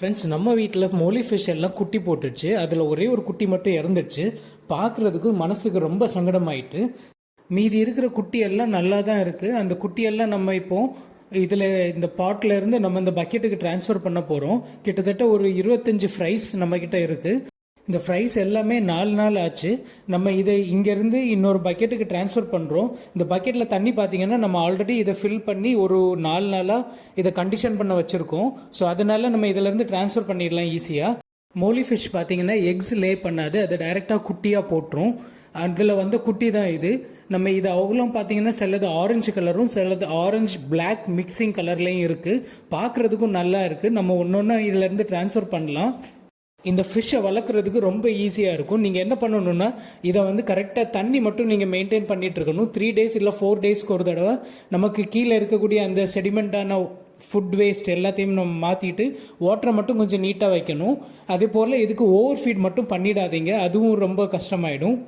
Friends, நம்ம வீட்டில் Molly fish எல்லாம் குட்டி போட்டுச்சு. அதில் ஒரே ஒரு குட்டி மட்டும் இறந்துச்சு. பார்க்குறதுக்கு மனசுக்கு ரொம்ப சங்கடமாயிட்டு. மீதி இருக்கிற குட்டி எல்லாம் நல்லா தான் இருக்குது. அந்த குட்டியெல்லாம் நம்ம இப்போது இதில் இந்த பாட்டில் இருந்து நம்ம இந்த பக்கெட்டுக்கு ட்ரான்ஸ்ஃபர் பண்ண போகிறோம். கிட்டத்தட்ட ஒரு 25 ஃப்ரைஸ் நம்மக்கிட்ட இருக்குது. இந்த ஃப்ரைஸ் எல்லாமே 4 நாள் ஆச்சு. நம்ம இதை இங்கேருந்து இன்னொரு பக்கெட்டுக்கு ட்ரான்ஸ்ஃபர் பண்ணுறோம். இந்த பக்கெட்டில் தண்ணி பார்த்தீங்கன்னா நம்ம ஆல்ரெடி இதை ஃபில் பண்ணி ஒரு 4 நாளாக இதை கண்டிஷன் பண்ண வச்சுருக்கோம். ஸோ அதனால நம்ம இதிலேருந்து ட்ரான்ஸ்ஃபர் பண்ணிடலாம் ஈஸியாக. மோலி ஃபிஷ் பார்த்தீங்கன்னா எக்ஸ் லே பண்ணாது, அதை டைரெக்டாக குட்டியாக போட்டுரும். அதில் வந்து குட்டி தான் இது. நம்ம இது அவங்களும் பார்த்தீங்கன்னா சிலது ஆரஞ்சு கலரும் சிலது ஆரஞ்சு பிளாக் மிக்சிங் கலர்லேயும் இருக்குது. பார்க்குறதுக்கும் நல்லா இருக்குது. நம்ம ஒன்று இதிலேருந்து ட்ரான்ஸ்ஃபர் பண்ணலாம். இந்த ஃபிஷ்ஷை வளர்க்குறதுக்கு ரொம்ப ஈஸியாக இருக்கும். நீங்கள் என்ன பண்ணணுன்னா இதை வந்து கரெக்டாக தண்ணி மட்டும் நீங்கள் மெயின்டைன் பண்ணிகிட்டு இருக்கணும். 3 டேஸ் இல்லை 4 டேஸ்க்கு ஒரு தடவை நமக்கு கீழே இருக்கக்கூடிய அந்த செடிமெண்ட்டான ஃபுட் வேஸ்ட் எல்லாத்தையும் நம்ம மாற்றிட்டு வாட்டரை மட்டும் கொஞ்சம் நீட்டாக வைக்கணும். அதே போல் இதுக்கு ஓவர் ஃபீட் மட்டும் பண்ணிடாதீங்க, அதுவும் ரொம்ப கஷ்டமாயிடும்.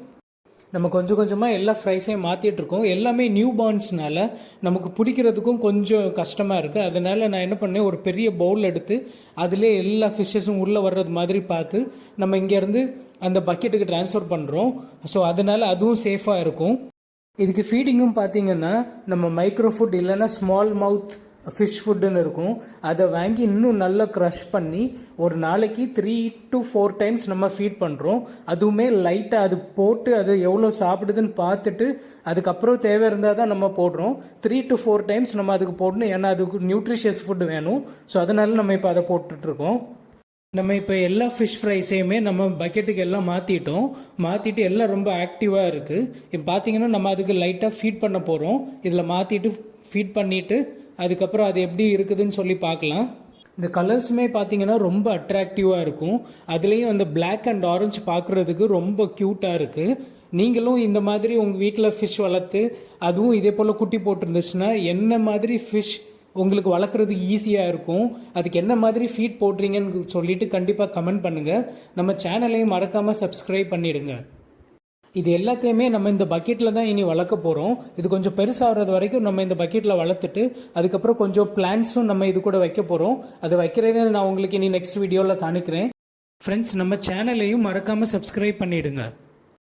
நம்ம கொஞ்சம் கொஞ்சமாக எல்லா ஃப்ரைஸையும் மாற்றிட்டு இருக்கோம். எல்லாமே நியூ பார்ன்ஸ்னால நமக்கு பிடிக்கிறதுக்கும் கொஞ்சம் கஷ்டமாக இருக்குது. அதனால் நான் என்ன பண்ணேன், ஒரு பெரிய பவுல் எடுத்து அதிலே எல்லா ஃபிஷ்ஷஸும் உள்ளே வர்றது மாதிரி பார்த்து நம்ம இங்கேருந்து அந்த பக்கெட்டுக்கு ட்ரான்ஸ்ஃபர் பண்ணுறோம். ஸோ அதனால் அதுவும் சேஃபாக இருக்கும். இதுக்கு ஃபீடிங்கும் பார்த்தீங்கன்னா நம்ம மைக்ரோ ஃபுட் இல்லைன்னா ஸ்மால் மவுத் ஃபிஷ் ஃபுட்டுன்னு இருக்கும். அதை வாங்கி இன்னும் நல்லா க்ரஷ் பண்ணி ஒரு நாளைக்கு 3 to 4 டைம்ஸ் நம்ம ஃபீட் பண்ணுறோம். அதுவுமே லைட்டாக அது போட்டு அது எவ்வளோ சாப்பிடுதுன்னு பார்த்துட்டு அதுக்கப்புறம் தேவை இருந்தால் தான் நம்ம போடுறோம். 3 to 4 டைம்ஸ் நம்ம அதுக்கு போடணும். ஏன்னா அதுக்கு நியூட்ரிஷியஸ் ஃபுட்டு வேணும். ஸோ அதனால நம்ம இப்போ அதை போட்டுட்ருக்கோம். நம்ம இப்போ எல்லா ஃபிஷ் ஃப்ரைஸையுமே நம்ம பக்கெட்டுக்கு எல்லாம் மாற்றிட்டு எல்லாம் ரொம்ப ஆக்டிவாக இருக்குது. இப்போ பார்த்தீங்கன்னா நம்ம அதுக்கு லைட்டாக ஃபீட் பண்ண போகிறோம். இதில் மாற்றிட்டு ஃபீட் பண்ணிவிட்டு அதுக்கப்புறம் அது எப்படி இருக்குதுன்னு சொல்லி பார்க்கலாம். இந்த கலர்ஸுமே பார்த்தீங்கன்னா ரொம்ப அட்ராக்டிவாக இருக்கும். அதுலேயும் அந்த பிளாக் அண்ட் ஆரஞ்சு பார்க்குறதுக்கு ரொம்ப க்யூட்டாக இருக்குது. நீங்களும் இந்த மாதிரி உங்கள் வீட்டில் ஃபிஷ் வளர்த்து அதுவும் இதே போல் குட்டி போட்டிருந்துச்சுன்னா என்ன மாதிரி ஃபிஷ் உங்களுக்கு வளர்க்குறதுக்கு ஈஸியாக இருக்கும், அதுக்கு என்ன மாதிரி ஃபீட் போடுறீங்கன்னு சொல்லிட்டு கண்டிப்பாக கமெண்ட் பண்ணுங்கள். நம்ம சேனலையும் மறக்காமல் சப்ஸ்கிரைப் பண்ணிவிடுங்க. இது எல்லாத்தையுமே நம்ம இந்த பக்கெட்டில் தான் இனி வளர்க்க போகிறோம். இது கொஞ்சம் பெருசாகிறது வரைக்கும் நம்ம இந்த பக்கெட்டில் வளர்த்துட்டு அதுக்கப்புறம் கொஞ்சம் பிளான்ட்ஸும் நம்ம இது கூட வைக்க போகிறோம். அது வைக்கிறதே நான் உங்களுக்கு இனி நெக்ஸ்ட் வீடியோவில் காணிக்கிறேன். ஃப்ரெண்ட்ஸ், நம்ம சேனலையும் மறக்காமல் சப்ஸ்கிரைப் பண்ணிவிடுங்க.